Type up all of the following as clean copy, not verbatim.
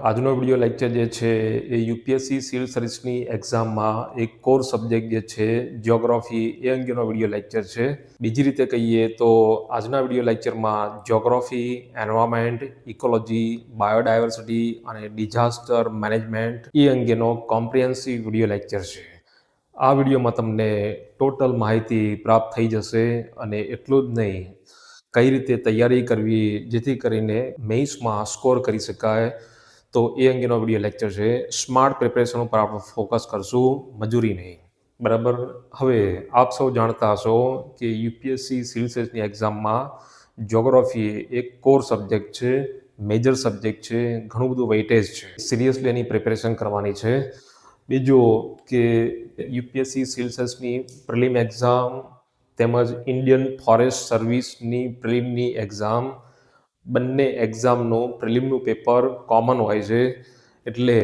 આજનો video lecture જે છે એ યુપીએસસી સિવિલ સર્વિસની એક્ઝામમાં એક કોર સબ્જેક્ટ જે છે જિયોગ્રાફી એ અંગેનો વિડિયો લેક્ચર છે. બીજી રીતે કહીએ તો આજના વિડિયો લેક્ચરમાં જિયોગ્રાફી, એન્વાયરમેન્ટ, ઇકોલોજી, બાયોડાયવર્સિટી અને ડિઝાસ્ટર મેનેજમેન્ટ એ અંગેનો કોમ્પ્રિહેન્સિવ વિડિયો લેક્ચર છે. આ વિડીયોમાં તમને ટોટલ માહિતી પ્રાપ્ત થઈ જશે અને એટલું જ નહીં, કઈ રીતે તૈયારી કરવી જેથી કરીને મેઇન્સમાં સ્કોર કરી શકાય, તો એ અંગેનો વિડીયો લેક્ચર છે. સ્માર્ટ પ્રિપેરેશન ઉપર આપણે ફોકસ કરશું, મજૂરી નહીં. બરાબર. હવે આપ સૌ જાણતા હશો કે યુપીએસસી સિવિલ સર્વિસની એક્ઝામમાં જિયોગ્રાફી એક કોર સબ્જેક્ટ છે, મેજર સબ્જેક્ટ છે, ઘણું બધું વેઇટેજ છે. સિરિયસલી એની પ્રિપેરેશન કરવાની છે. બીજું કે યુપીએસસી સિવિલ સર્વિસની પ્રિલિમ એક્ઝામ તેમજ ઇન્ડિયન ફોરેસ્ટ સર્વિસની પ્રિલિમની એક્ઝામ, બંને એક્ઝામનું પ્રિલિમનું પેપર કોમન હોય છે. એટલે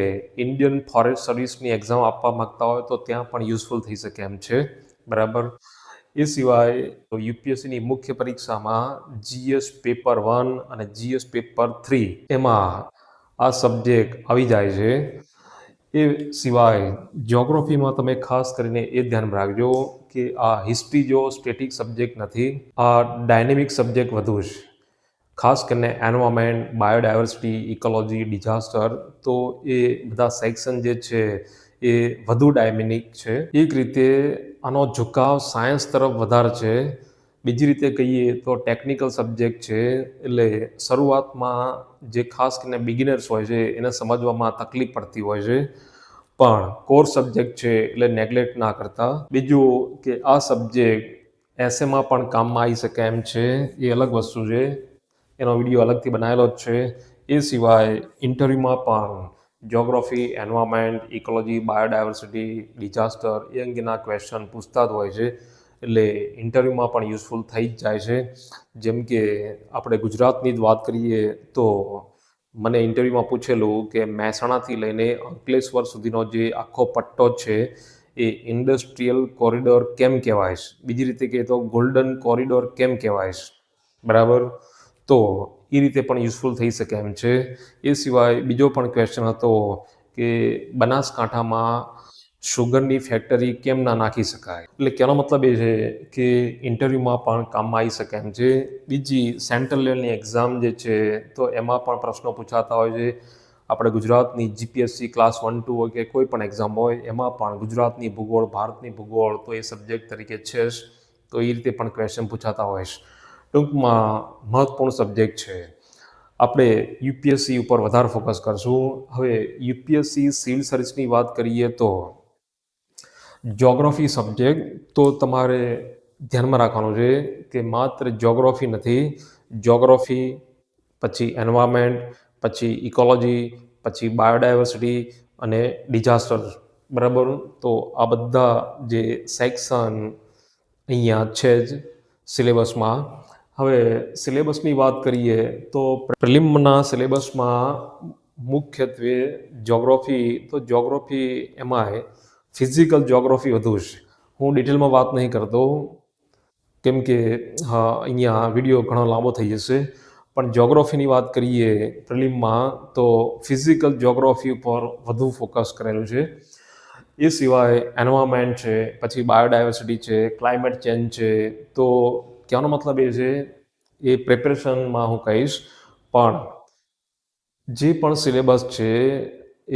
ઇન્ડિયન ફોરેસ્ટ સર્વિસની એક્ઝામ આપવા માગતા હોય તો ત્યાં પણ યુઝફુલ થઈ શકે એમ છે. બરાબર. એ સિવાય યુપીએસસીની મુખ્ય પરીક્ષામાં જીએસ પેપર 1 અને જીએસ પેપર 3 એમાં આ સબ્જેક્ટ આવી જાય છે. એ સિવાય જિયોગ્રાફીમાં તમે ખાસ કરીને એ ધ્યાન રાખજો કે આ હિસ્ટ્રી જો સ્ટેટિક સબ્જેક્ટ નથી, આ ડાયનેમિક સબ્જેક્ટ વધુ છે. ખાસ કરીને એન્વાયરમેન્ટ, બાયોડાયવર્સિટી, ઇકોલોજી, ડિઝાસ્ટર, તો એ બધા સેક્શન જે છે એ વધુ ડાયનેમિક છે. એક રીતે આનો ઝુકાવ સાયન્સ તરફ વધારે છે. બીજી રીતે કહીએ તો ટેકનિકલ સબ્જેક્ટ છે, એટલે શરૂઆતમાં જે ખાસ કરીને બિગિનર્સ હોય છે એને સમજવામાં તકલીફ પડતી હોય છે, પણ કોર સબ્જેક્ટ છે એટલે નેગ્લેક્ટ ના કરતા. બીજું કે આ સબ્જેક્ટ એસેમાં પણ કામમાં આવી શકે એમ છે, એ અલગ વસ્તુ છે, એનો વિડીયો અલગથી બનાવેલો જ છે. એ સિવાય ઇન્ટરવ્યૂમાં પણ geography, environment, ecology, biodiversity, disaster એ અંગેના ક્વેશ્ચન પૂછતા જ હોય છે, એટલે ઇન્ટરવ્યૂમાં પણ યુઝફુલ થઈ જ જાય છે. જેમ કે આપણે ગુજરાતની જ વાત કરીએ તો મને ઇન્ટરવ્યૂમાં પૂછેલું કે મહેસાણાથી લઈને અંકલેશ્વર સુધીનો જે આખો પટ્ટો છે એ ઇન્ડસ્ટ્રીયલ કોરિડોર કેમ કહેવાય છે, બીજી રીતે કહીએ તો ગોલ્ડન કોરિડોર કેમ કહેવાય છે. બરાબર. તો એ રીતે પણ યુઝફુલ થઈ શકે એમ છે. એ સિવાય બીજો પણ ક્વેશ્ચન હતો કે બનાસકાંઠામાં શુગરની ફેક્ટરી કેમ ના નાખી શકાય. એટલે કહેવાનો મતલબ એ છે કે ઇન્ટરવ્યૂમાં પણ કામમાં આવી શકે એમ છે. બીજી સેન્ટ્રલ લેવલની એક્ઝામ જે છે તો એમાં પણ પ્રશ્નો પૂછાતા હોય છે. આપણે ગુજરાતની જીપીએસસી ક્લાસ 1, 2 હોય કે કોઈ પણ એક્ઝામ હોય એમાં પણ ગુજરાતની ભૂગોળ, ભારતની ભૂગોળ તો એ સબ્જેક્ટ તરીકે છે જ, તો એ રીતે પણ ક્વેશ્ચન પૂછાતા હોય છે. ટૂંકમાં મહત્વપૂર્ણ સબ્જેક્ટ છે. આપણે યુપીએસસી ઉપર વધારે ફોકસ કરશું. હવે યુપીએસસી સિવિલ સર્વિસની વાત કરીએ તો જિયોગ્રાફી સબ્જેક્ટ તો તમારે ધ્યાનમાં રાખવાનું છે કે માત્ર જિયોગ્રાફી નથી, જિયોગ્રાફી પછી એન્વાયરમેન્ટ, પછી ઇકોલોજી, પછી બાયોડાયવર્સિટી અને ડિઝાસ્ટર. બરાબર. તો આ બધા જે સેક્શન અહીંયા છે જ સિલેબસમાં. હવે સિલેબસની વાત કરીએ તો પ્રિલિમના સિલેબસમાં મુખ્યત્વે જિયોગ્રાફી એમાંય ફિઝિકલ જિયોગ્રાફી વધુ છે. હું ડિટેલમાં વાત નહીં કરતો કેમ કે અહીંયા વિડીયો ઘણો લાંબો થઈ જશે, પણ જિયોગ્રાફીની વાત કરીએ પ્રિલિમમાં તો ફિઝિકલ જિયોગ્રાફી ઉપર વધુ ફોકસ કરેલું છે. એ સિવાય એન્વાયરમેન્ટ છે, પછી બાયોડાયવર્સિટી છે, ક્લાઇમેટ ચેન્જ છે. તો કહેવાનો મતલબ એ છે, એ પ્રિપરેશનમાં હું કહીશ, પણ જે પણ સિલેબસ છે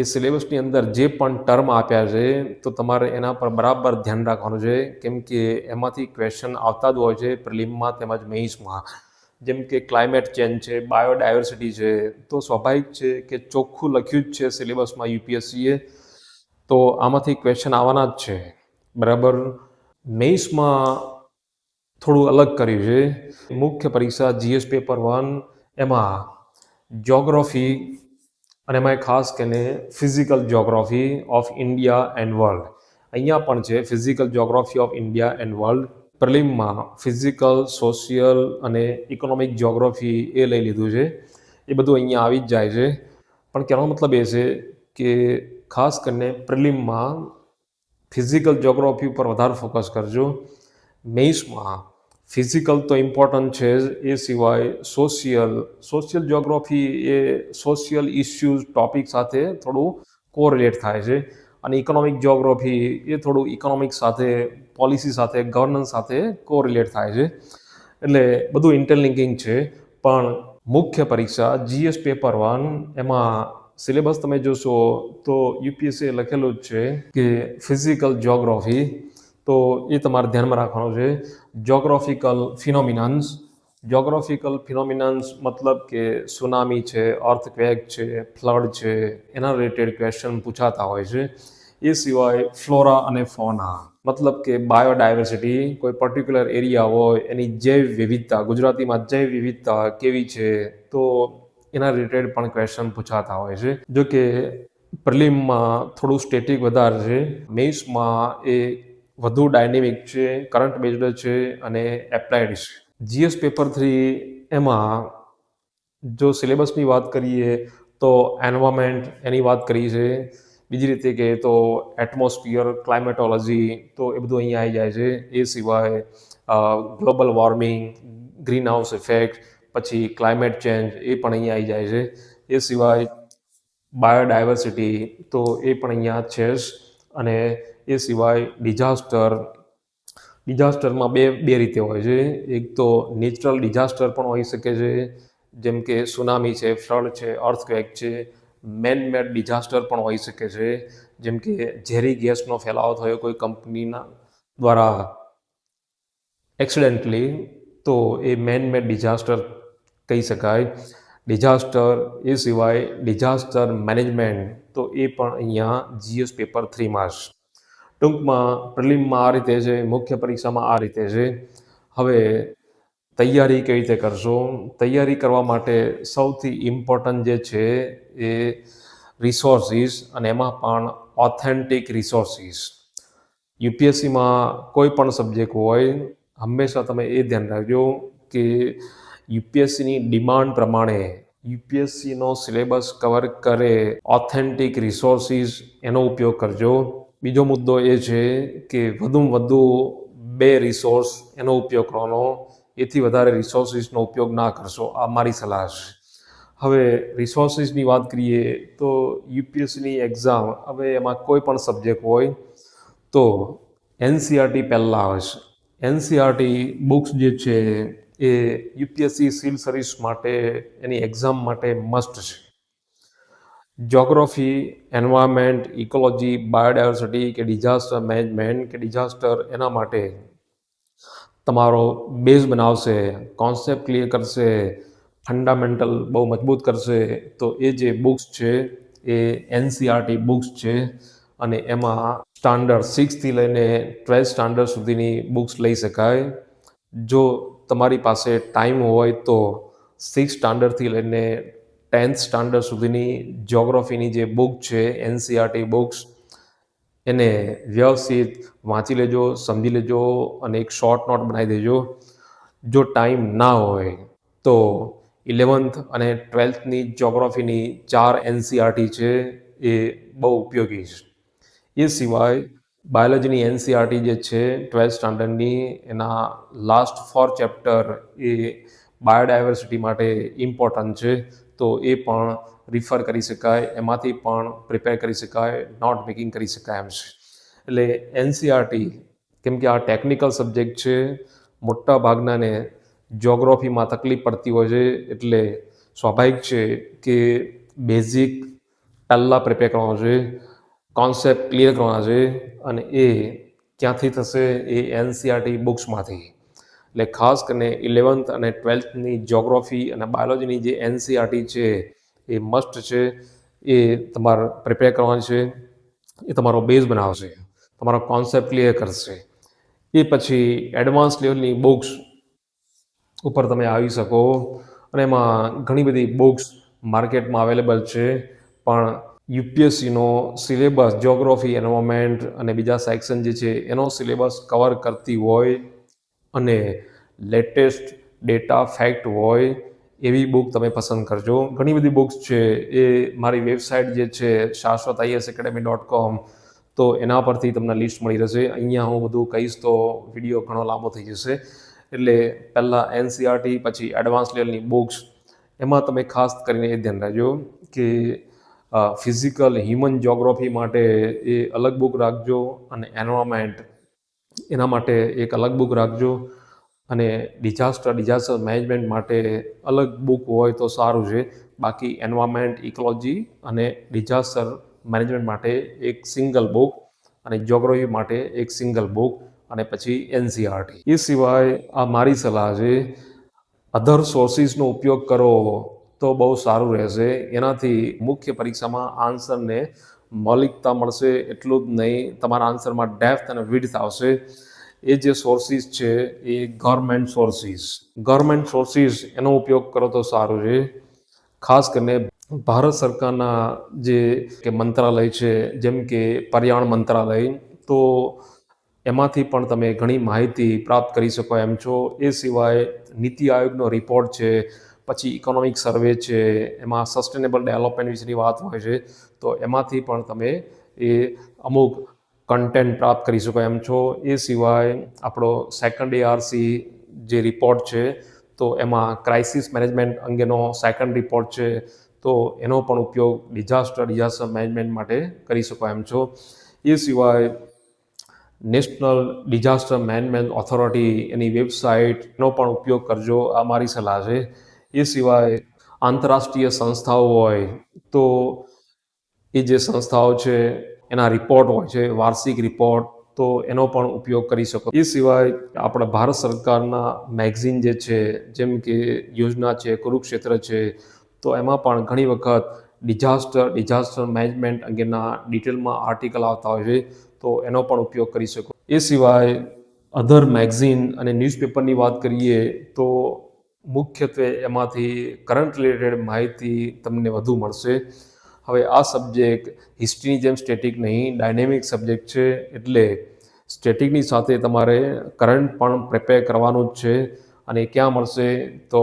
એ સિલેબસની અંદર જે પણ ટર્મ આપ્યા છે તો તમારે એના પર બરાબર ધ્યાન રાખવાનું છે, કેમ કે એમાંથી ક્વેશ્ચન આવતા જ હોય છે પ્રિલિમમાં તેમજ મેઇન્સમાં. જેમ કે ક્લાઇમેટ ચેન્જ છે, બાયોડાયવર્સિટી છે, તો સ્વાભાવિક છે કે ચોખ્ખું લખ્યું જ છે સિલેબસમાં યુપીએસસીએ, તો આમાંથી ક્વેશ્ચન આવવાના જ છે. બરાબર. મેઇન્સમાં થોડું અલગ કર્યું છે. મુખ્ય પરીક્ષા જીએસ પેપર 1 એમાં જિયોગ્રાફી અને એમાં ખાસ કરીને physical geography of India and world, અહીંયા પણ છે physical geography of India and world. પ્રિલિમમાં ફિઝિકલ, સોશિયલ અને ઇકોનોમિક જિયોગ્રાફી એ લઈ લીધું છે. એ બધું અહીંયા આવી જ જાય છે. પણ કહેવાનો મતલબ એ છે કે ખાસ કરીને પ્રિલિમમાં ફિઝિકલ જિયોગ્રાફી ઉપર વધારે ફોકસ કરજો. મેઇન્સમાં ફિઝિકલ તો ઇમ્પોર્ટન્ટ છે જ, એ સિવાય સોશિયલ જ્યોગ્રાફી એ સોશિયલ ઇસ્યુઝ ટોપિક સાથે થોડું કોરિલેટ થાય છે, અને ઇકોનોમિક જ્યોગ્રાફી એ થોડું ઇકોનોમિક સાથે, પોલિસી સાથે, ગવર્નન્સ સાથે કોરિલેટ થાય છે. એટલે બધું ઇન્ટરલિંકિંગ છે. પણ મુખ્ય પરીક્ષા GS પેપર 1 એમાં સિલેબસ તમે જોશો તો યુપીએસસી લખેલું જ છે કે ફિઝિકલ જ્યોગ્રાફી, તો એ તમારે ધ્યાનમાં રાખવાનું છે. જ્યોગ્રાફિકલ ફિનોમિનન્સ મતલબ કે સુનામી છે, અર્થક્વેક છે, ફ્લડ છે, એના રિલેટેડ ક્વેશ્ચન પૂછાતા હોય છે. એ સિવાય ફ્લોરા અને ફોના મતલબ કે બાયોડાયવર્સિટી, કોઈ પર્ટિક્યુલર એરિયા હોય એની જૈવ વિવિધતા, ગુજરાતીમાં જૈવ વિવિધતા કેવી છે, તો એના રિલેટેડ પણ ક્વેશ્ચન પૂછાતા હોય છે. જો કે પ્રિલિમમાં થોડું સ્ટેટિક વધારે છે, મેઇન્સમાં એ વધુ ડાયનેમિક છે, કરંટ બેઝડ છે અને એપ્લાઇડ છે. GS પેપર 3 એમાં જો સિલેબસની વાત કરીએ તો એન્વાયરમેન્ટ એની વાત કરી છે. બીજી રીતે કહીએ તો એટમોસ્ફિયર, ક્લાઇમેટોલોજી, તો એ બધું અહીંયા આવી જાય છે. એ સિવાય global warming, green house effect, પછી ક્લાઇમેટ ચેન્જ, એ પણ અહીંયા આવી જાય છે. એ સિવાય બાયોડાયવર્સિટી, તો એ પણ અહીંયા છે જ. અને એ સિવાય ડિઝાસ્ટરમાં બે રીતે હોય છે. એક તો નેચરલ ડિઝાસ્ટર પણ હોઈ શકે છે, જેમ કે સુનામી છે, ફ્લડ છે, અર્થક્વેક છે. મેડ ડિઝાસ્ટર પણ હોઈ શકે છે, જેમ કે ઝેરી ગેસનો ફેલાવો થયો કોઈ કંપનીના દ્વારા એક્સિડેન્ટલી, તો એ મેડ ડિઝાસ્ટર કહી શકાય. ડિઝાસ્ટર એ સિવાય ડિઝાસ્ટર મેનેજમેન્ટ, તો એ પણ અહીંયા GS પેપર 3માં છે. ટૂંકમાં પ્રિલિમમાં આ રીતે છે, મુખ્ય પરીક્ષામાં આ રીતે છે. હવે તૈયારી કેવી રીતે કરશો? તૈયારી કરવા માટે સૌથી ઇમ્પોર્ટન્ટ જે છે એ રિસોર્સિસ, અને એમાં પણ ઓથેન્ટિક રિસોર્સિસ. યુપીએસસીમાં કોઈ પણ સબ્જેક્ટ હોય, હંમેશા તમે એ ધ્યાન રાખજો કે યુપીએસસીની ડિમાન્ડ પ્રમાણે યુપીએસસીનો સિલેબસ કવર કરે ઓથેન્ટિક રિસોર્સિસ, એનો ઉપયોગ કરજો. બીજો મુદ્દો એ છે કે વધુમાં વધુ 2 રિસોર્સ એનો ઉપયોગ કરવાનો, એથી વધારે રિસોર્સિસનો ઉપયોગ ના કરશો, આ મારી સલાહ છે. હવે રિસોર્સિસની વાત કરીએ તો યુપીએસસીની એક્ઝામ, હવે એમાં કોઈ પણ સબ્જેક્ટ હોય તો એનસીઆરટી પહેલાં આવે છે. એનસીઆરટી બુક્સ જે છે એ યુપીએસસી સિવિલ સર્વિસ માટે, એની એક્ઝામ માટે મસ્ટ છે. જ્યોગ્રાફી, એન્વાયરમેન્ટ, ઇકોલોજી, બાયોડાયવર્સિટી કે ડિઝાસ્ટર મેનેજમેન્ટ કે ડિઝાસ્ટર, એના માટે તમારો બેઝ બનાવશે, કોન્સેપ્ટ ક્લિયર કરશે, ફંડામેન્ટલ બહુ મજબૂત કરશે. તો એ જે બુક્સ છે એ એનસીઆરટી બુક્સ છે, અને એમાં સ્ટાન્ડર્ડ 6થી લઈને 12 સ્ટાન્ડર્ડ સુધીની બુક્સ લઈ શકાય. જો તમારી પાસે ટાઈમ હોય તો 6 સ્ટાન્ડર્ડથી લઈને 10th સ્ટાન્ડર્ડ સુધીની જ્યોગ્રાફીની જે બુક છે, એનસીઆરટી બુક્સ, એને વ્યવસ્થિત વાંચી લેજો, સમજી લેજો, અને એક શોર્ટ નોટ બનાવી દેજો. જો ટાઈમ ના હોય તો 11th અને 12thની જ્યોગ્રાફીની 4 એનસીઆરટી છે, એ બહુ ઉપયોગી છે. એ સિવાય બાયોલોજીની એનસીઆરટી જે છે 12th સ્ટાન્ડર્ડની, એના લાસ્ટ 4 ચેપ્ટર એ બાયોડાયવર્સિટી માટે ઇમ્પોર્ટન્ટ છે, તો એ પણ રિફર કરી શકાય, એમાંથી પણ પ્રિપેર કરી શકાય, નોટ મેકિંગ કરી શકાય એમ છે. એટલે એનસીઆરટી, કેમ કે આ ટેકનિકલ સબ્જેક્ટ છે, મોટા ભાગનાને જ્યોગ્રાફીમાં તકલીફ પડતી હોય છે, એટલે સ્વાભાવિક છે કે બેઝિક પહેલાં પ્રિપેર કરવાનો છે, કોન્સેપ્ટ ક્લિયર કરવાના છે, અને એ ક્યાંથી થશે? એ એનસીઆરટી બુક્સમાંથી. એટલે ખાસ કરીને 11th અને 12thની જ્યોગ્રાફી અને બાયોલોજીની જે એનસીઆરટી છે એ મસ્ટ છે. એ તમારે પ્રિપેર કરવાની છે. એ તમારો બેઝ બનાવશે, તમારો કોન્સેપ્ટ ક્લિયર કરશે. એ પછી એડવાન્સ લેવલની બુક્સ ઉપર તમે આવી શકો, અને એમાં ઘણી બધી બુક્સ માર્કેટમાં અવેલેબલ છે. પણ યુપીએસસીનો સિલેબસ જ્યોગ્રાફી, એન્વાયરમેન્ટ અને બીજા સેક્શન જે છે એનો સિલેબસ કવર કરતી હોય, અને લેટેસ્ટ ડેટા ફેક્ટ હોય એવી બુક તમે પસંદ કરજો. ઘણી બધી બુક્સ છે, એ મારી વેબસાઇટ જે છે shashwat.iasacademy.com, તો એના પરથી તમને લિસ્ટ મળી રહેશે. અહીંયા હું બધું કહીશ તો વિડીયો ઘણો લાંબો થઈ જશે. એટલે પહેલાં એનસીઆરટી પછી એડવાન્સ લેવલની બુક્સ એમાં તમે ખાસ કરીને એ ધ્યાન રાખજો કે ફિઝિકલ હ્યુમન જ્યોગ્રાફી માટે એ અલગ બુક રાખજો અને એન્વાયરમેન્ટ એના માટે એક અલગ બુક રાખજો અને ડિઝાસ્ટર મેનેજમેન્ટ માટે અલગ બુક હોય તો સારું છે. બાકી એન્વાયરમેન્ટ ઇકોલોજી અને ડિઝાસ્ટર મેનેજમેન્ટ માટે એક સિંગલ બુક અને જ્યોગ્રાફી માટે એક સિંગલ બુક અને પછી એનસીઆરટી. એ સિવાય આ મારી સલાહ છે, અધર સોર્સિસનો ઉપયોગ કરો તો બહુ સારું રહેશે. એનાથી મુખ્ય પરીક્ષામાં આન્સરને મૌલિકતા મળશે એટલું જ નહીં, તમારા આન્સરમાં ડેપ્થ અને વિડ્થ આવશે. એ જે સોર્સિસ છે એ ગવર્મેન્ટ સોર્સિસ એનો ઉપયોગ કરો તો સારું છે. ખાસ કરીને ભારત સરકારના જે કે મંત્રાલય છે, જેમ કે પર્યાવરણ મંત્રાલય, તો એમાંથી પણ તમે ઘણી માહિતી પ્રાપ્ત કરી શકો એમ છો. એ સિવાય નીતિ આયોગનો રિપોર્ટ છે, પછી ઇકોનોમિક સર્વે છે, એમાં સસ્ટેનેબલ ડેવલપમેન્ટ વિશેની વાત હોય છે, તો એમાંથી પણ તમે એ અમુક કન્ટેન્ટ પ્રાપ્ત કરી શકો એમ છો. એ સિવાય આપણો સેકન્ડ ARC જે રિપોર્ટ છે, તો એમાં ક્રાઇસિસ મેનેજમેન્ટ અંગેનો સેકન્ડ રિપોર્ટ છે, તો એનો પણ ઉપયોગ ડિઝાસ્ટર મેનેજમેન્ટ માટે કરી શકો એમ છો. એ સિવાય નેશનલ ડિઝાસ્ટર મેનેજમેન્ટ ઓથોરિટી એની વેબસાઇટનો પણ ઉપયોગ કરજો, આ મારી સલાહ છે. એ સિવાય આંતરરાષ્ટ્રીય સંસ્થાઓ હોય તો એ જે સંસ્થાઓ છે એના રિપોર્ટ હોય છે, વાર્ષિક રિપોર્ટ, તો એનો પણ ઉપયોગ કરી શકો. એ સિવાય આપણા ભારત સરકારના મેગઝીન જે છે, જેમ કે યોજના છે, કુરુક્ષેત્ર છે, તો એમાં પણ ઘણી વખત ડિઝાસ્ટર મેનેજમેન્ટ અંગેના ડિટેલમાં આર્ટિકલ આવતા હોય છે, તો એનો પણ ઉપયોગ કરી શકો. એ સિવાય અધર મેગઝીન અને ન્યૂઝપેપરની વાત કરીએ તો મુખ્યત્વે એમાંથી કરંટ રિલેટેડ માહિતી તમને વધુ મળશે. હવે આ સબ્જેક્ટ હિસ્ટ્રીની જેમ સ્ટેટિક નહીં, ડાયનેમિક સબ્જેક્ટ છે, એટલે સ્ટેટિકની સાથે તમારે કરંટ પણ પ્રિપેર કરવાનું જ છે. અને ક્યાં મળશે તો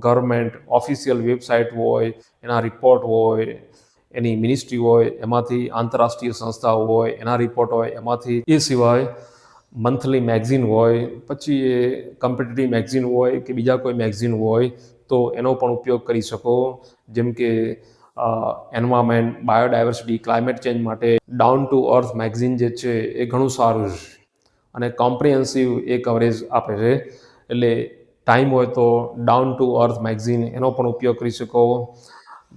ગવર્મેન્ટ ઓફિશિયલ વેબસાઇટ હોય, એના રિપોર્ટ હોય, એની મિનિસ્ટ્રી હોય એમાંથી, આંતરરાષ્ટ્રીય સંસ્થાઓ હોય એના રિપોર્ટ હોય એમાંથી. એ સિવાય મંથલી મેગઝીન હોય, પછી એ કોમ્પિટિટિવ મેગઝીન હોય કે બીજા કોઈ મેગઝીન હોય, તો એનો પણ ઉપયોગ કરી શકો. જેમ કે એન્વાયરમેન્ટ, બાયોડાયવર્સિટી, ક્લાઇમેટ ચેન્જ માટે ડાઉન ટુ અર્થ મેગઝીન જે છે એ ઘણું સારું છે અને કોમ્પ્રિહેન્સિવ એ કવરેજ આપે છે. એટલે ટાઈમ હોય તો ડાઉન ટુ અર્થ મેગઝીન એનો પણ ઉપયોગ કરી શકો.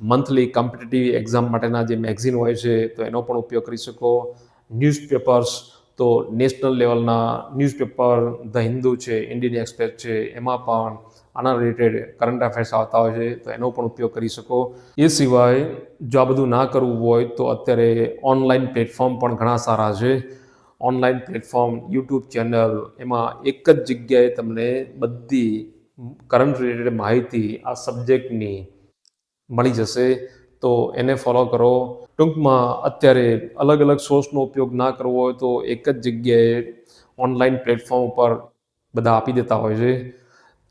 મંથલી કોમ્પિટિટિવ એક્ઝામ માટેના જે મેગઝીન હોય છે તો એનો પણ ઉપયોગ કરી શકો. ન્યૂઝપેપર્સ તો નેશનલ લેવલના ન્યૂઝપેપર ધ હિન્દુ છે, ઇન્ડિયન એક્સપ્રેસ છે, એમાં પણ આના રિલેટેડ કરંટ અફેર્સ આવતા હોય છે, તો એનો પણ ઉપયોગ કરી શકો. એ સિવાય જો આ બધું ના કરવું હોય તો અત્યારે ઓનલાઈન પ્લેટફોર્મ પણ ઘણા સારા છે. ઓનલાઈન પ્લેટફોર્મ, યુટ્યુબ ચેનલ, એમાં એક જ જગ્યાએ તમને બધી કરંટ રિલેટેડ માહિતી આ સબ્જેક્ટની મળી જશે, તો એને ફોલો કરો. ટૂંકમાં અત્યારે અલગ અલગ સોર્સનો ઉપયોગ ના કરવો હોય તો એક જ જગ્યાએ ઓનલાઈન પ્લેટફોર્મ ઉપર બધા આપી દેતા હોય છે,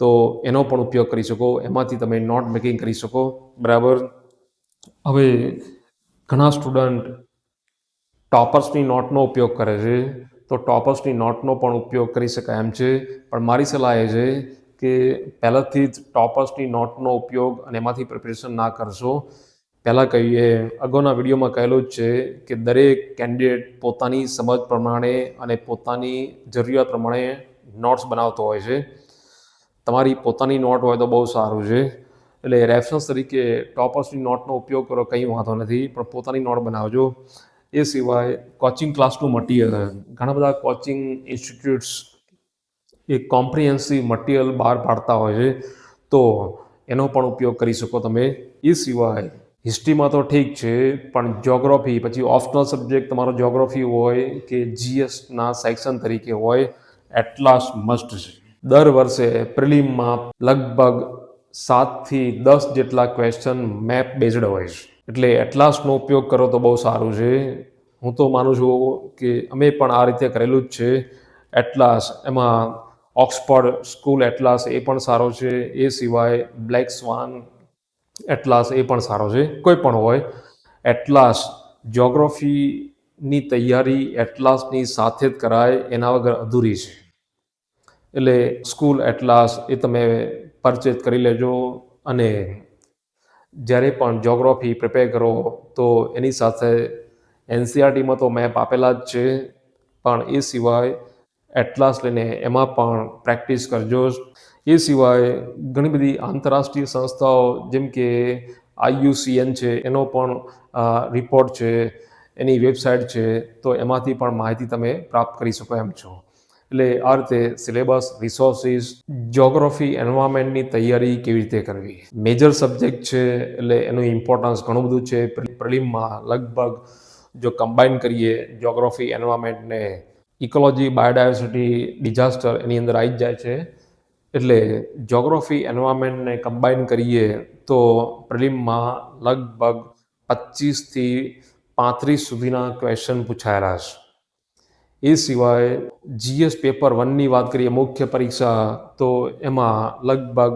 તો એનો પણ ઉપયોગ કરી શકો. એમાંથી તમે નોટ મેકિંગ કરી શકો. બરાબર. હવે ઘણા સ્ટુડન્ટ ટોપર્સની નોટનો ઉપયોગ કરે છે, તો ટોપર્સની નોટનો પણ ઉપયોગ કરી શકાય એમ છે. પણ મારી સલાહ એ છે કે પહેલાંથી જ ટોપર્સની નોટનો ઉપયોગ અને એમાંથી પ્રિપરેશન ના કરશો. પહેલાં કહીએ, અગાઉના વિડીયોમાં કહેલું જ છે કે દરેક કેન્ડિડેટ પોતાની સમજ પ્રમાણે અને પોતાની જરૂરિયાત પ્રમાણે નોટ્સ બનાવતો હોય છે. તમારી પોતાની નોટ હોય તો બહુ સારું છે. એટલે રેફરન્સ તરીકે ટોપર્સની નોટનો ઉપયોગ કરો, કંઈ વાંધો નથી, પણ પોતાની નોટ બનાવજો. એ સિવાય કોચિંગ ક્લાસનું મટીરિયલ, ઘણા બધા કોચિંગ ઇન્સ્ટિટ્યૂટ્સ એ કોમ્પ્રિહેન્સિવ મટીરિયલ બહાર પાડતા હોય છે, તો એનો પણ ઉપયોગ કરી શકો તમે. એ સિવાય હિસ્ટ્રીમાં તો ઠીક છે, પણ જ્યોગ્રાફી, પછી ઓપ્શનલ સબ્જેક્ટ તમારો જ્યોગ્રાફી હોય કે GSના સેક્શન તરીકે હોય, એટલાસ મસ્ટ છે. દર વર્ષે પ્રિલિમમાં લગભગ 7થી 10 જેટલા ક્વેશ્ચન મેપ બેઝડ હોય છે, એટલે એટલાસનો ઉપયોગ કરો તો બહુ સારું છે. હું તો માનું છું કે અમે પણ આ રીતે કરેલું જ છે. એટલાસ, એમાં ઓક્સફર્ડ સ્કૂલ એટલાસ એ પણ સારો છે. એ સિવાય બ્લેક સ્વાન એટલાસ એ પણ સારો છે. કોઈ પણ હોય, એટલાસ જ્યોગ્રાફીની તૈયારી એટલાસની સાથે જ કરાય, એના વગર અધૂરી છે. એટલે સ્કૂલ એટલાસ એ તમે પરચેઝ કરી લેજો અને જ્યારે પણ જ્યોગ્રાફી પ્રિપેર કરો તો એની સાથે એનસીઆરટીમાં તો મેપ આપેલા જ છે, પણ એ સિવાય એટલાસ લઈને એમાં પણ પ્રેક્ટિસ કરજો. એ સિવાય ઘણી બધી આંતરરાષ્ટ્રીય સંસ્થાઓ જેમ કે IUCN છે, એનો પણ રિપોર્ટ છે, એની વેબસાઇટ છે, તો એમાંથી પણ માહિતી તમે પ્રાપ્ત કરી શકો એમ છો. એટલે આ રીતે સિલેબસ, રિસોર્સિસ, જ્યોગ્રાફી, એન્વાયરમેન્ટની તૈયારી કેવી રીતે કરવી. મેજર સબ્જેક્ટ છે એટલે એનું ઇમ્પોર્ટન્સ ઘણું બધું છે. પ્રિલિમમાં લગભગ જો કમ્બાઈન કરીએ જ્યોગ્રાફી, એન્વાયરમેન્ટને, ઇકોલોજી, બાયોડાયવર્સિટી, ડિઝાસ્ટર એની અંદર આવી જ જાય છે. એટલે જ્યોગ્રાફી, એન્વાયરમેન્ટને કમ્બાઈન કરીએ તો પ્રિલિમમાં લગભગ 25થી 35 સુધીના ક્વેશ્ચન પૂછાયેલા છે. એ સિવાય GS પેપર 1ની વાત કરીએ, મુખ્ય પરીક્ષા, તો એમાં લગભગ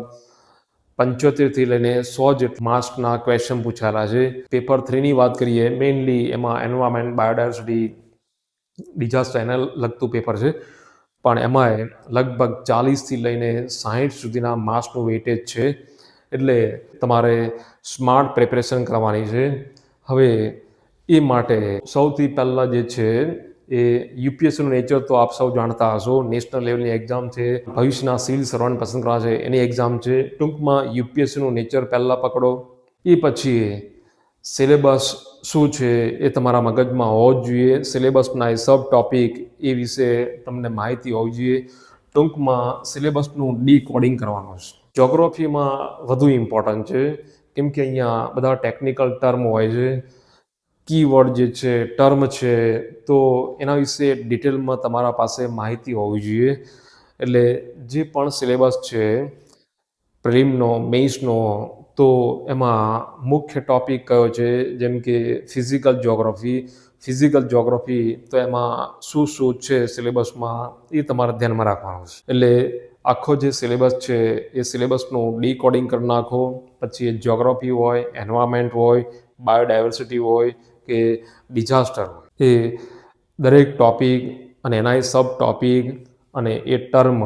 75થી લઈને 100 જેટલા માર્ક્સના ક્વેશ્ચન પૂછાયેલા છે. પેપર 3ની વાત કરીએ, મેઇનલી એમાં એન્વાયરમેન્ટ, બાયોડાયવર્સિટી, ડિઝાસ્ટર એને લગતું પેપર છે, પણ એમાંય લગભગ 40થી લઈને 60 સુધીના માર્ક્સનું વેઇટેજ છે. એટલે તમારે સ્માર્ટ પ્રિપરેશન કરવાની છે. હવે એ માટે સૌથી પહેલાં જે છે એ યુપીએસસીનું નેચર તો આપ સૌ જાણતા હશો. નેશનલ લેવલની એક્ઝામ છે, ભવિષ્યના સિવિલ સર્વન્ટ પસંદ કરવા છે એની એક્ઝામ છે. ટૂંકમાં યુપીએસસીનું નેચર પહેલાં પકડો. એ પછી સિલેબસ શું છે એ તમારા મગજમાં હોવો જ જોઈએ. સિલેબસના એ સબ ટોપિક એ વિશે તમને માહિતી હોવી જોઈએ. ટૂંકમાં સિલેબસનું ડીકોડિંગ કરવાનું છે. જ્યોગ્રાફીમાં વધુ ઇમ્પોર્ટન્ટ છે, કેમ કે અહીંયા બધા ટેકનિકલ ટર્મ હોય છે, કીવર્ડ જે છે, ટર્મ છે, તો એના વિશે ડિટેલમાં તમારા પાસે માહિતી હોવી જોઈએ. એટલે જે પણ સિલેબસ છે પ્રિલિમનો, મેઇન્સનો, તો એમાં મુખ્ય ટોપિક કયો છે, જેમ કે ફિઝિકલ જ્યોગ્રાફી, તો એમાં શું શું છે સિલેબસમાં એ તમારે ધ્યાનમાં રાખવાનું છે. એટલે આખો જે સિલેબસ છે એ સિલેબસનું ડીકોડિંગ કરી નાખો. પછી એ જ્યોગ્રાફી હોય, એન્વાયરમેન્ટ હોય, બાયોડાયવર્સિટી હોય કે ડિઝાસ્ટર હોય, એ દરેક ટોપિક અને એના એ સબ ટોપિક અને એ ટર્મ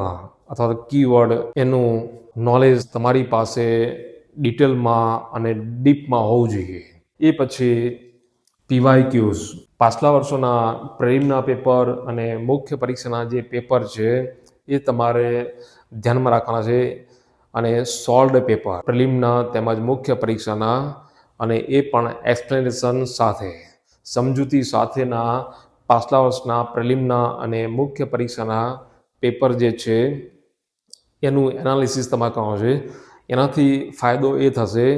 અથવા તો કીવર્ડ એનું નોલેજ તમારી પાસે ડિટેલમાં અને ડીપમાં હોવું જોઈએ. એ પછી PYQs, પાછલા વર્ષોના પ્રિલિમના પેપર અને મુખ્ય પરીક્ષાના જે પેપર છે એ તમારે ધ્યાનમાં રાખવાના છે. અને સોલ્વડ પેપર પ્રિલિમના તેમજ મુખ્ય પરીક્ષાના, અને એ પણ એક્સપ્લેનેશન સાથે, સમજૂતી સાથેના પાછલા વર્ષના પ્રિલિમના અને મુખ્ય પરીક્ષાના પેપર જે છે એનું એનાલિસિસ તમારે કરવાનું છે. એનાથી ફાયદો એ થશે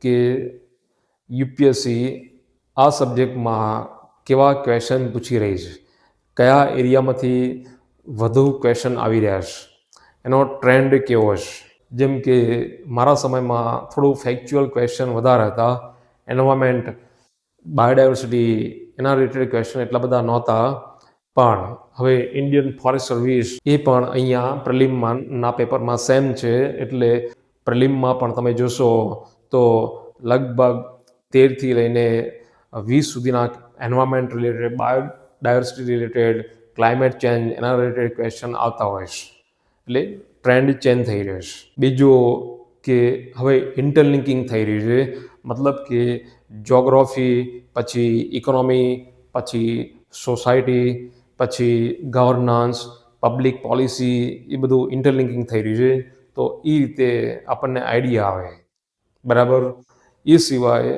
કે યુપીએસસી આ સબ્જેક્ટમાં કેવા ક્વેશ્ચન પૂછી રહી છે, કયા એરિયામાંથી વધુ ક્વેશ્ચન આવી રહ્યા છે, એનો ટ્રેન્ડ કેવો છે. જેમ કે મારા સમયમાં થોડું ફેક્ચ્યુઅલ ક્વેશ્ચન વધારે હતા. એન્વાયરમેન્ટ, બાયોડાયવર્સિટી એના રિલેટેડ ક્વેશ્ચન એટલા બધા નહોતા. પણ હવે ઇન્ડિયન ફોરેસ્ટ સર્વિસ એ પણ અહીંયા પ્રિલિમના પેપરમાં સેમ છે. એટલે પ્રિલિમમાં પણ તમે જોશો તો લગભગ 13થી લઈને 20 સુધીના environment related, biodiversity related, climate change એના રિલેટેડ ક્વેશ્ચન આવતા હોય છે. એટલે ટ્રેન્ડ ચેન્જ થઈ રહ્યો છે. બીજું કે હવે ઇન્ટરલિંકિંગ થઈ રહ્યું છે, મતલબ કે જ્યોગ્રાફી પછી ઇકોનોમી પછી સોસાયટી પછી ગવર્નન્સ, પબ્લિક પોલિસી, એ બધું ઇન્ટરલિંકિંગ થઈ રહ્યું છે. તો એ રીતે આપણને આઈડિયા આવે, બરાબર. એ સિવાય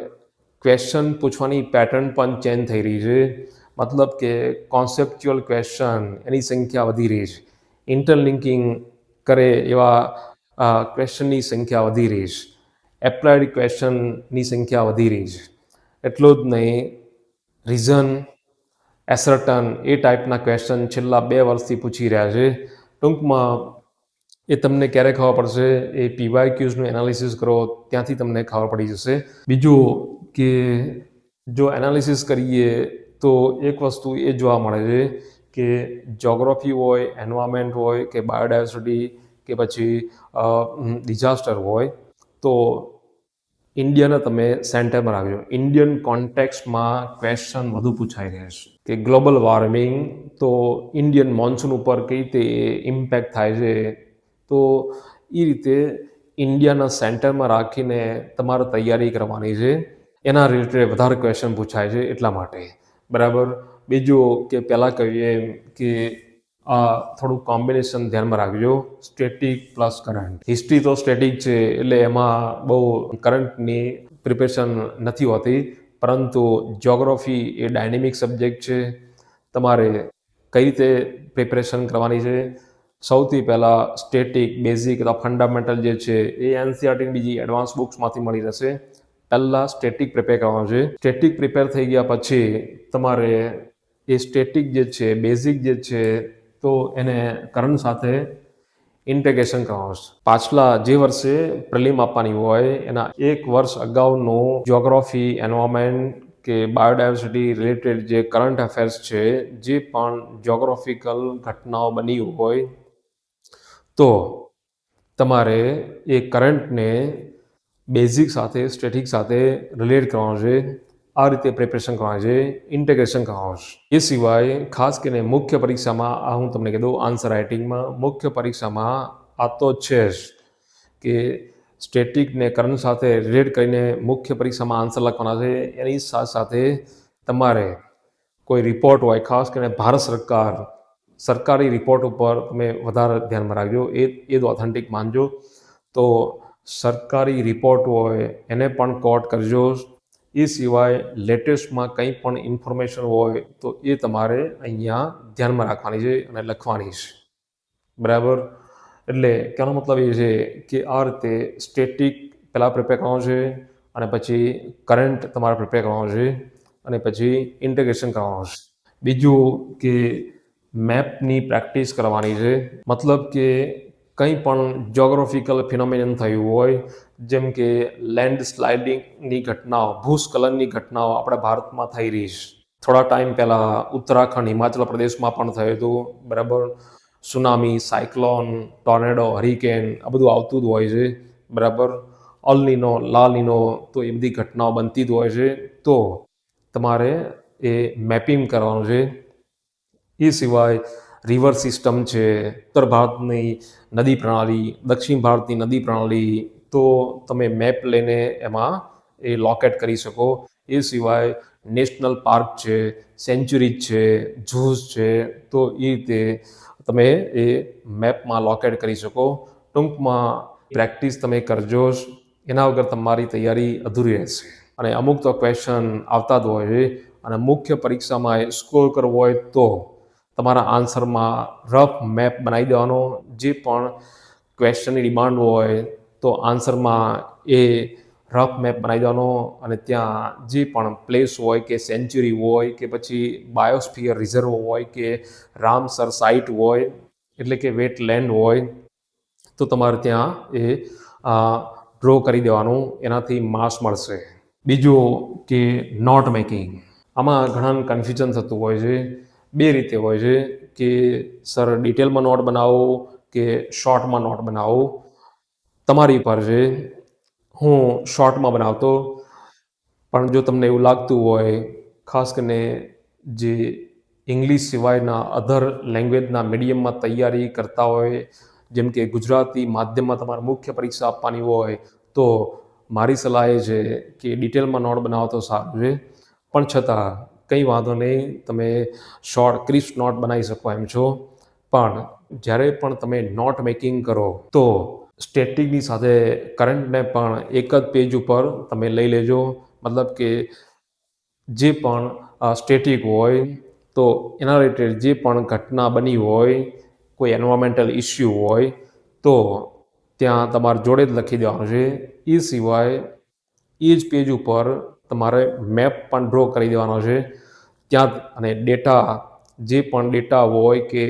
ક્વેશ્ચન પૂછવાની પેટર્ન પણ ચેન્જ થઈ રહી છે. મતલબ કે કોન્સેપ્ચ્યુઅલ ક્વેશ્ચન એની સંખ્યા વધી રહી છે. ઇન્ટરલિંકિંગ કરે એવા ક્વેશ્ચનની સંખ્યા વધી રહી છે. એપ્લાઇડ ક્વેશ્ચનની સંખ્યા વધી રહી છે. એટલું જ નહીં, રીઝન, એસર્ટન એ ટાઈપના ક્વેશ્ચન છેલ્લા 2 વર્ષથી પૂછી રહ્યા છે. ટૂંકમાં એ તમને ક્યારે ખબર પડશે, એ PYQsનું એનાલિસિસ કરો ત્યાંથી તમને ખબર પડી જશે. બીજું કે જો એનાલિસિસ કરીએ તો એક વસ્તુ એ જોવા મળે છે કે જ્યોગ્રાફી હોય, એન્વાયરમેન્ટ હોય કે બાયોડાયવર્સિટી કે પછી ડિઝાસ્ટર હોય, તો ઇન્ડિયાને તમે સેન્ટરમાં રાખજો. ઇન્ડિયન કોન્ટેક્સ્ટમાં ક્વેશ્ચન વધુ પૂછાઈ રહેશે કે ગ્લોબલ વોર્મિંગ તો ઇન્ડિયન મોન્સૂન ઉપર કઈ રીતે ઇમ્પેક્ટ થાય છે. તો એ રીતે ઇન્ડિયાના સેન્ટરમાં રાખીને તમારે તૈયારી કરવાની છે. એના રિલેટેડ વધારે ક્વેશ્ચન પૂછાય છે એટલા માટે. બરાબર. બીજું કે પહેલાં કહીએ કે આ થોડું કોમ્બિનેશન ધ્યાનમાં રાખજો, સ્ટેટિક પ્લસ કરંટ. હિસ્ટ્રી તો સ્ટેટિક છે એટલે એમાં બહુ કરંટની પ્રિપેરેશન નથી હોતી, પરંતુ જ્યોગ્રાફી એ ડાયનેમિક સબ્જેક્ટ છે. તમારે કઈ રીતે પ્રિપેરેશન કરવાની છે? સૌથી પહેલાં સ્ટેટિક બેઝિક અથવા ફંડામેન્ટલ જે છે એ એનસીઆરટીની બીજી એડવાન્સ બુક્સમાંથી મળી રહેશે. પહેલાં સ્ટેટિક પ્રિપેર કરવાનું છે. સ્ટેટિક પ્રિપેર થઈ ગયા પછી તમારે એ સ્ટેટિક જે છે, બેઝિક જે છે, તો એને કરંટ સાથે ઇન્ટિગ્રેશન કરવાનું છે. પાછલા જે વર્ષે પ્રિલિમ આપવાની હોય એના એક વર્ષ અગાઉનું જ્યોગ્રાફી, એન્વાયરમેન્ટ કે બાયોડાયવર્સિટી રિલેટેડ જે કરંટ અફેર્સ છે, જે પણ જ્યોગ્રાફિકલ ઘટનાઓ બની હોય, તો તમારે એ કરંટને બેઝિક સાથે, સ્ટેટિક સાથે રિલેટ કરવાનું છે. આ રીતે પ્રિપેરેશન કરવાનું છે, ઇન્ટિગ્રેશન કરવાનું છે. એ સિવાય ખાસ કરીને મુખ્ય પરીક્ષામાં આ હું તમને કહી દઉં, આન્સર રાઇટિંગમાં મુખ્ય પરીક્ષામાં આ તો છે જ કે સ્ટેટિકને કરંટ સાથે રિલેટ કરીને મુખ્ય પરીક્ષામાં આન્સર લખવાના છે. એની સાથે સાથે તમારે કોઈ રિપોર્ટ હોય, ખાસ કરીને ભારત સરકારી રિપોર્ટ ઉપર તમે વધારે ધ્યાનમાં રાખજો. એ તો ઓથેન્ટિક માનજો. તો સરકારી રિપોર્ટ હોય એને પણ કોટ કરજો. એ સિવાય લેટેસ્ટમાં કંઈ પણ ઇન્ફોર્મેશન હોય તો એ તમારે અહીંયા ધ્યાનમાં રાખવાની છે અને લખવાની છે. બરાબર. એટલે કહેવાનો મતલબ એ છે કે આ રીતે સ્ટેટિક પહેલાં પ્રિપેર કરવાનું છે, અને પછી કરંટ તમારે પ્રિપેર કરવાનું છે, અને પછી ઇન્ટિગ્રેશન કરવાનું છે. બીજું કે મેપની પ્રેક્ટિસ કરવાની છે. મતલબ કે કંઈ પણ જ્યોગ્રાફિકલ ફિનોમિનન થયું હોય, જેમ કે લેન્ડ સ્લાઇડિંગની ઘટનાઓ, ભૂસ્ખલનની ઘટનાઓ આપણા ભારતમાં થઈ રહી છે. થોડા ટાઈમ પહેલાં ઉત્તરાખંડ, હિમાચલ પ્રદેશમાં પણ થયું હતું. બરાબર. સુનામી, સાયક્લોન, ટોર્નેડો, હરિકેન આ બધું આવતું જ હોય છે. બરાબર. અલનીનો, લાલીનો, તો એ બધી ઘટનાઓ બનતી જ હોય છે. તો તમારે એ મેપિંગ કરવાનું છે. એ સિવાય રિવર સિસ્ટમ છે, ઉત્તર ભારતની નદી પ્રણાલી, દક્ષિણ ભારતની નદી પ્રણાલી, તો તમે મેપ લઈને એમાં એ લોકેટ કરી શકો. એ સિવાય નેશનલ પાર્ક છે, સેન્ચ્યુરી છે, ઝૂઝ છે, તો એ રીતે તમે એ મેપમાં લોકેટ કરી શકો. ટૂંકમાં પ્રેક્ટિસ તમે કરજો જ, એના વગર તમારી તૈયારી અધૂરી રહેશે. અને અમુક તો ક્વેશ્ચન આવતા જ હોય છે, અને મુખ્ય પરીક્ષામાં સ્કોર કરવો હોય તો તમારા આન્સરમાં રફ મેપ બનાવી દેવાનો. જે પણ ક્વેશ્ચનની ડિમાન્ડ હોય તો આન્સરમાં એ રફ મેપ બનાવી દેવાનો, અને ત્યાં જે પણ પ્લેસ હોય કે સેન્ચ્યુરી હોય કે પછી બાયોસ્ફિયર રિઝર્વ હોય કે રામસર સાઇટ હોય, એટલે કે વેટલેન્ડ હોય, તો તમારે ત્યાં એ ડ્રો કરી દેવાનું. એનાથી માર્ક્સ મળશે. બીજું કે નોટ મેકિંગ. આમાં ઘણા કન્ફ્યુઝન થતું હોય છે. બે રીતે હોય છે કે સર ડિટેલમાં નોટ બનાવો કે શોર્ટમાં નોટ બનાવો. તમારી પર છે. હું શોર્ટમાં બનાવતો, પણ જો તમને એવું લાગતું હોય, ખાસ કરીને જે ઇંગ્લિશ સિવાયના અધર લેંગ્વેજના મીડિયમમાં તૈયારી કરતા હોય, જેમ કે ગુજરાતી માધ્યમમાં તમારે મુખ્ય પરીક્ષા આપવાની હોય, તો મારી સલાહ એ છે કે ડિટેલમાં નોટ બનાવો તો સારું છે. પણ છતાં કંઈ વાંધો નહીં, તમે શોર્ટ ક્રિસ્પ નોટ બનાવી શકો એમ છો. પણ જ્યારે પણ તમે નોટ મેકિંગ કરો તો સ્ટેટિકની સાથે કરંટને પણ એક જ પેજ ઉપર તમે લઈ લેજો. મતલબ કે જે પણ સ્ટેટિક હોય તો એના રિલેટેડ જે પણ ઘટના બની હોય, કોઈ એન્વાયરમેન્ટલ ઇસ્યુ હોય, તો ત્યાં તમારે જોડે જ લખી દેવાનું છે. એ સિવાય એ જ પેજ ઉપર તમારે મેપ પણ ડ્રો કરી દેવાનો છે. ત્યાં અને ડેટા, જે પણ ડેટા હોય કે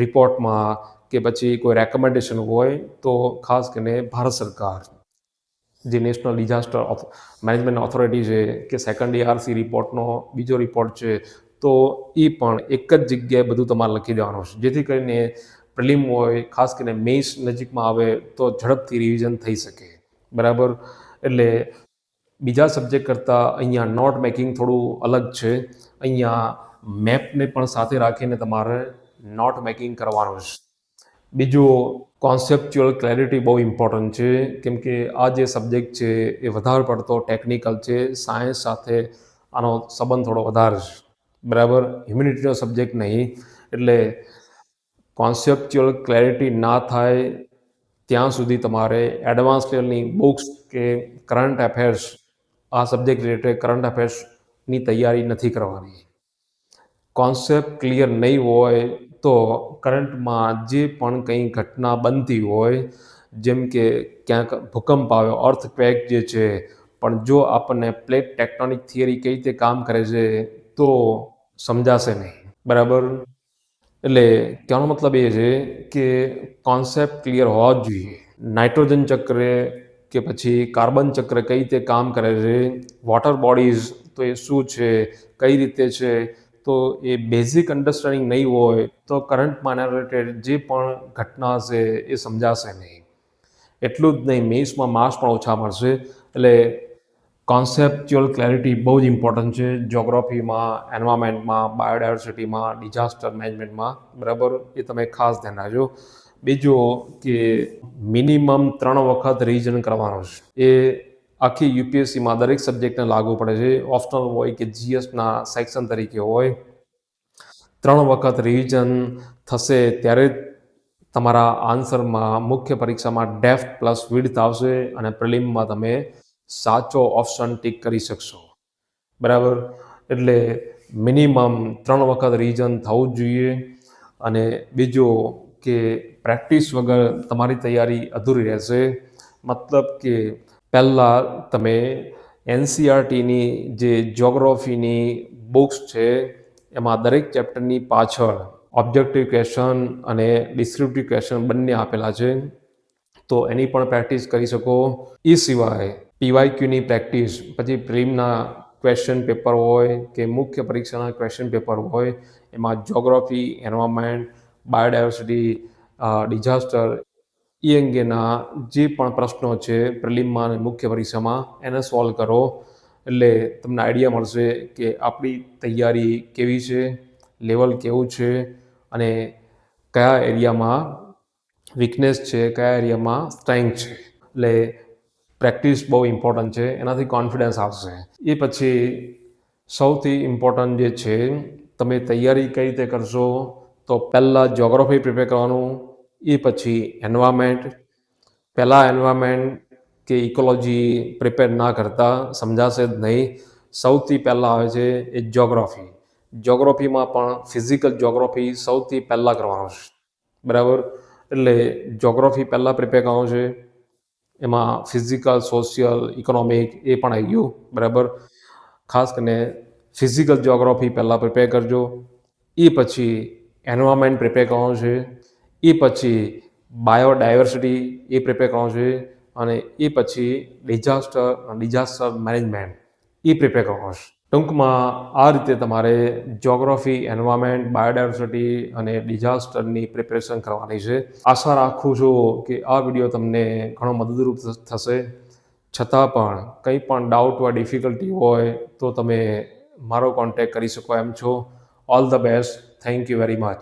રિપોર્ટમાં કે પછી કોઈ રેકમેન્ડેશન હોય, તો ખાસ કરીને ભારત સરકાર જે નેશનલ ડિઝાસ્ટર મેનેજમેન્ટ ઓથોરિટી છે કે સેકન્ડ ARC રિપોર્ટનો બીજો રિપોર્ટ છે, તો એ પણ એક જ જગ્યાએ બધું તમારે લખી દેવાનું છે, જેથી કરીને પ્રિલિમ હોય, ખાસ કરીને મેઇન્સ નજીકમાં આવે તો ઝડપથી રિવિઝન થઈ શકે. બરાબર. એટલે બીજા સબ્જેક્ટ કરતાં અહીંયા નોટ મેકિંગ થોડું અલગ છે. અહીંયા મેપને પણ સાથે રાખીને તમારે નોટ મેકિંગ કરવાનું છે. બીજું કોન્સેપ્ચ્યુઅલ ક્લેરિટી બહુ ઇમ્પોર્ટન્ટ છે, કેમ કે આ જે સબ્જેક્ટ છે એ વધારે પડતો ટેકનિકલ છે. સાયન્સ સાથે આનો સંબંધ થોડો વધારે છે, બરાબર, હ્યુમેનિટીનો સબ્જેક્ટ નહીં. એટલે કોન્સેપ્ચ્યુઅલ ક્લેરિટી ના થાય ત્યાં સુધી તમારે એડવાન્સ લેવલની બુક્સ કે કરંટ અફેર્સ, આ સબ્જેક્ટ રિલેટેડ કરંટ અફેર્સની તૈયારી નથી કરવાની. કોન્સેપ્ટ ક્લિયર નહીં હોય તો કરંટમાં જે પણ કંઈ ઘટના બનતી હોય, જેમ કે ક્યાંક ભૂકંપ આવ્યો, અર્થક્વેક જે છે, પણ જો આપણને પ્લેટ ટેક્ટોનિક થિયરી કઈ રીતે કામ કરે છે તો સમજાશે નહીં, બરાબર. એટલે કહેવાનો મતલબ એ છે કે કોન્સેપ્ટ ક્લિયર હોવા જ જોઈએ. નાઇટ્રોજન ચક્ર કે પછી કાર્બન ચક્ર કઈ રીતે કામ કરે છે, વોટર બોડીઝ તો એ શું છે, કઈ રીતે છે, તો એ બેઝિક અન્ડરસ્ટેન્ડિંગ નહીં હોય તો કરંટમાં એના રિલેટેડ જે પણ ઘટના હશે એ સમજાશે નહીં. એટલું જ નહીં, મેથ્સમાં માર્ક્સ પણ ઓછા મળશે. એટલે કોન્સેપ્ચ્યુઅલ ક્લેરિટી બહુ જ ઇમ્પોર્ટન્ટ છે જ્યોગ્રાફીમાં, એન્વાયરમેન્ટમાં, બાયોડાયવર્સિટીમાં, ડિઝાસ્ટર મેનેજમેન્ટમાં, બરાબર. એ તમે ખાસ ધ્યાન રાખજો. બીજું કે મિનિમમ 3 વખત રિવિઝન કરવાનું છે. એ આખી યુપીએસસીમાં દરેક સબ્જેક્ટને લાગુ પડે છે. ઓપ્શનલ હોય કે જીએસના સેક્શન તરીકે હોય, 3 વખત રિવિઝન થશે ત્યારે જ તમારા આન્સરમાં મુખ્ય પરીક્ષામાં ડેપ્થ પ્લસ વિડ્થ આવશે અને પ્રિલિમમાં તમે સાચો ઓપ્શન ટીક કરી શકશો, બરાબર. એટલે મિનિમમ 3 વખત રિવિઝન થવું જ જોઈએ. અને બીજું કે પ્રેક્ટિસ વગર તમારી તૈયારી અધૂરી રહેશે. મતલબ કે પહેલાં તમે એનસીઆરટીની જે જ્યોગ્રાફીની બુક્સ છે એમાં દરેક ચેપ્ટરની પાછળ ઓબ્જેક્ટિવ ક્વેશ્ચન અને ડિસ્ક્રિપ્ટિવ ક્વેશ્ચન બંને આપેલા છે, તો એની પણ પ્રેક્ટિસ કરી શકો. એ સિવાય પીવાયક્યુની પ્રેક્ટિસ, પછી પ્રિલિમના ક્વેશ્ચન પેપર હોય કે મુખ્ય પરીક્ષાના ક્વેશ્ચન પેપર હોય, એમાં જ્યોગ્રાફી, એન્વાયરમેન્ટ, બાયોડાયવર્સિટી, ડિઝાસ્ટર એ અંગેના જે પણ પ્રશ્નો છે પ્રિલિમમાં અને મુખ્ય પરીક્ષામાં એને સોલ્વ કરો. એટલે તમને આઈડિયા મળશે કે આપણી તૈયારી કેવી છે, લેવલ કેવું છે અને કયા એરિયામાં વીકનેસ છે, કયા એરિયામાં સ્ટ્રેન્થ છે. એટલે પ્રેક્ટિસ બહુ ઇમ્પોર્ટન્ટ છે, એનાથી કોન્ફિડન્સ આવશે. એ પછી સૌથી ઇમ્પોર્ટન્ટ જે છે, તમે તૈયારી કઈ રીતે કરશો, તો પહેલાં જ્યોગ્રાફી પ્રિપેર કરવાનું, એ પછી એન્વાયરમેન્ટ. પહેલાં એન્વાયરમેન્ટ કે ઇકોલોજી પ્રિપેર ના કરતા સમજાશે જ નહીં. સૌથી પહેલાં આવે છે એ જ્યોગ્રાફી. જ્યોગ્રાફીમાં પણ ફિઝિકલ જ્યોગ્રાફી સૌથી પહેલાં કરવાનું છે, બરાબર. એટલે જ્યોગ્રાફી પહેલાં પ્રિપેર કરવાનું છે. એમાં ફિઝિકલ, સોશિયલ, ઇકોનોમિક એ પણ આવી ગયું, બરાબર. ખાસ કરીને ફિઝિકલ જ્યોગ્રાફી પહેલાં પ્રિપેર કરજો. એ પછી એન્વાયરમેન્ટ પ્રિપેર કરવાનું છે. એ પછી બાયોડાયવર્સિટી એ પ્રિપેર કરવાનું છે. અને એ પછી ડિઝાસ્ટર મેનેજમેન્ટ એ પ્રિપેર કરવાનું છે. ટૂંકમાં આ રીતે તમારે જ્યોગ્રાફી, એન્વાયરમેન્ટ, બાયોડાયવર્સિટી અને ડિઝાસ્ટરની પ્રિપેરેશન કરવાની છે. આશા રાખું છું કે આ વિડીયો તમને ઘણો મદદરૂપ થશે. છતાં પણ કંઈ પણ ડાઉટ હોય, ડિફિકલ્ટી હોય તો તમે મારો કોન્ટેક્ટ કરી શકો એમ છો. All the best. Thank you very much.